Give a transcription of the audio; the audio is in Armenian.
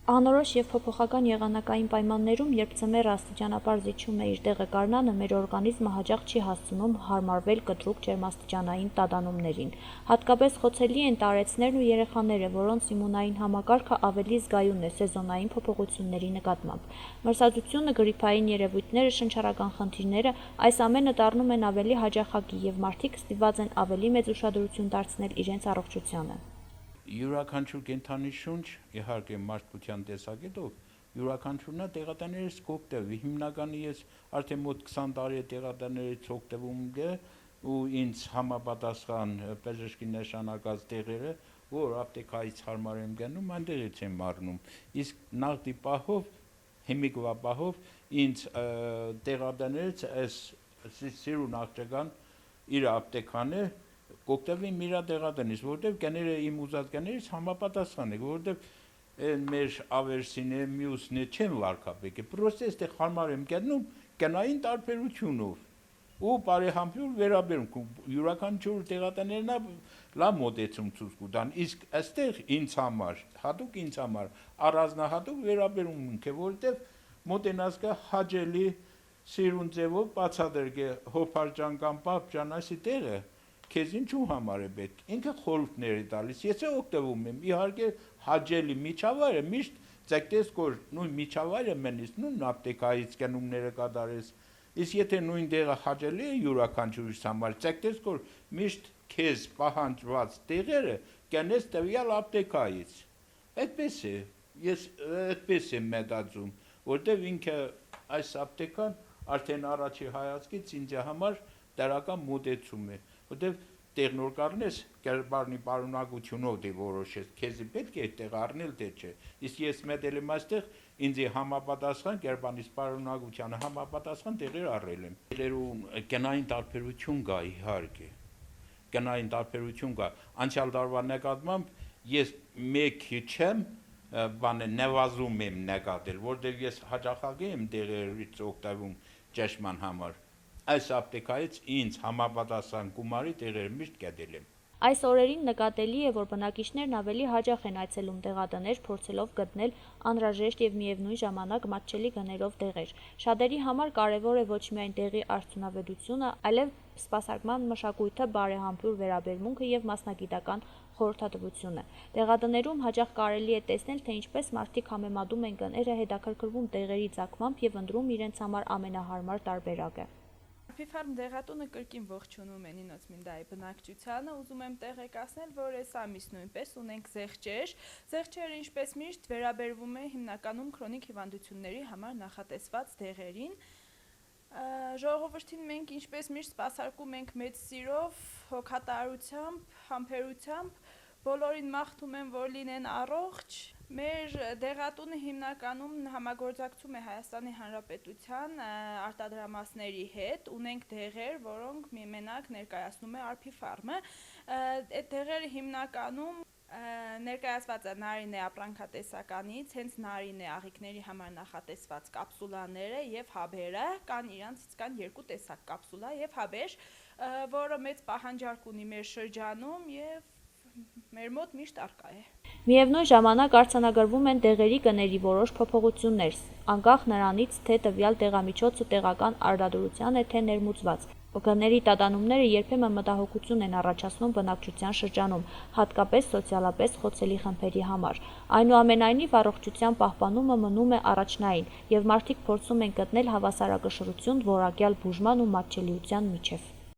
Անորոշ և փոփոխական եղանակային պայմաններում, երբ ձմեռը աստիճանաբար զիջում է իր տեղը գարնանը, մեր օրգանիզմը հաճախ չի հասցնում հարմարվել կտրուկ ջերմաստիճանային տատանումներին։ Հատկապես խոցելի են տարեցներն ու երեխաները, որոնց իմունային համակարգը ավելի զգայուն է սեզոնային փոփոխությունների նկատմամբ։ Մրսածությունը, գրիպային երևույթները, շնչառական խնդիրները, այս ամենը դառնում են ավելի հաճախակի և մարդիկ ստիպված են ավելի մեծ ուշադրություն դարձնել իրենց առողջությանը։ Յուրաքանչյուր կենդանի շունչ, իհարկե մարդկության տեսակետով, յուրաքանչյուրն է տեղատաներից կօգտվի։ Հիմնականի ես արդեն մոտ 20 տարի է տեղատաներից օգտվում ու ինձ համապատասխան բժշկի նշանակած տեղերը, որ ապտեկայից հարմար եմ գնում, այնտեղից եմ առնում։ Իսկ նավթի պահով, հիմիկվա պահով ինձ տեղատաներից այս սիրուն աղջկան իր ապտեքան է կօգտվեմ իր տեղատնից, որովհետև կները իմ ուզած կներից համապատասխան է, որովհետև մեր ավերսին է, մյուսն է չեն վարկաբեկը, պրոստը այստեղ հարմար եմ գտնում կնային տարբերությունով ու բարեհամբույր վերաբերում, յուրաքանչյուր տեղատներն լավ մոտեցում ցույց կտան, իսկ այստեղ ինձ համար, հատուկ ինձ համար առանձնահատուկ վերաբերում է, որովհետև մոտենաս կա հաճելի սիրուն ձևով բացատրկե հոփարջան կամ պապջան այսի տեղը քեզ ինչու համար է պետք, ինքը խորհուրդներ է տալիս, ես օգտվում եմ, իհարկե հաճելի միջավայրը միշտ ցեկտես որ նույն միջավայրը մենից նույն ապտեկայից կնումները կատարես, իսկ եթե նույն տեղը հաճելի է յուրաքանչյուրիս համար, ցեկտես որ միշտ քեզ պահանջված տեղերը կնես տվյալ ապտեկայից, այդպես է, ես այդպես եմ մտածում, որտեվ ինքը այս ապտեկան արդեն առաջի հայացքից ինձ համար դրական մոտեցում է, որտեվ տեղնոր կառնես կերպարնի պարունակությունով դե որոշես, քեզի պետք է այդտեղ առնել թե չէ, իսկ ես մտել եմ այստեղ ինձ համապատասխան կերպարնից պարունակությանը համապատասխան տեղեր առել եմ։ Տեղերում կնային տարբերություն կա իհարկե, կնային տարբերություն կա, անցյալ տարվա նկատմամբ ես մեկի չեմ նվազում եմ նկատել, որտեղ ես հաճախակի եմ տեղերից օգտվում ճաշման համար։ Այս ապտեկայից ինձ համապատասխան գումարի տեղերը միշտ գտել եմ։ Այս օրերին նկատելի է, որ բնակիչներն ավելի հաճախ են այցելում տեղատներ, փորձելով գտնել անհրաժեշտ և միևնույն ժամանակ մատչելի գներով տեղեր։ Շատերի համար կարևոր է ոչ միայն տեղի արդյունավետությունը, այլև սպասարկման մշակույթը, բարեհամբույր վերաբերմունքը և մասնագիտական խորհրդատվությունը։ Տեղատներում հաճախ կարելի է տեսնել, թե ինչպես մարդիկ համեմատում են գները, հետաքրքրվում տեղերի ծագմամբ և ընտրում իրենց համար ամենահարմար տարբերակը։ Արփիֆարմ դեղատունը կրկին ողջունում են Ինոց Մինդայի բնակչությանը, ուզում եմ տեղեկացնել, որ այս ամիս նույնպես ունենք զեղչեր։ Զեղչերը ինչպես միշտ վերաբերվում է հիմնականում քրոնիկ հիվանդությունների համար նախատեսված դեղերին։ Ժողովրդին մենք ինչպես միշտ սպասարկում ենք մեծ սիրով, հոգատարությամբ, համբերությամբ, բոլորին մաղթում եմ, որ լինեն առողջ։ Մեր դեղատունը հիմնականում համագործակցում է Հայաստանի Հանրապետության արտադրամասների հետ, ունենք դեղեր, որոնք մենակ ներկայացնում է Արփիֆարմը։ Այդ դեղերը հիմնականում ներկայացված է նարինե ապրանքատեսականից, հենց նարինե աղիքների համար նախատեսված կապսուլաները և հաբերը, իրանցից կան երկու տեսակ կապսուլա և հաբեր, որը մեծ պահանջարկ ունի մեր շրջանում և մեր մոտ միշտ առկա է։ Միևնույն ժամանակ արձանագրվում են դեղերի գների որոշ փոփոխություններ, անկախ նրանից, թե տվյալ դեղամիջոցը տեղական արտադրության է, թե ներմուծված։ Գների տատանումները երբեմն մտահոգություն են առաջացնում բնակչության շրջանում, հատկապես սոցիալապես խոցելի խմբերի համար։ Այնուամենայնիվ, առողջության պահպանումը մնում է առաջնային, և մարդիկ փորձում են գտնել հավասարակշռություն որակյալ բուժման ու մատչելիության միջև։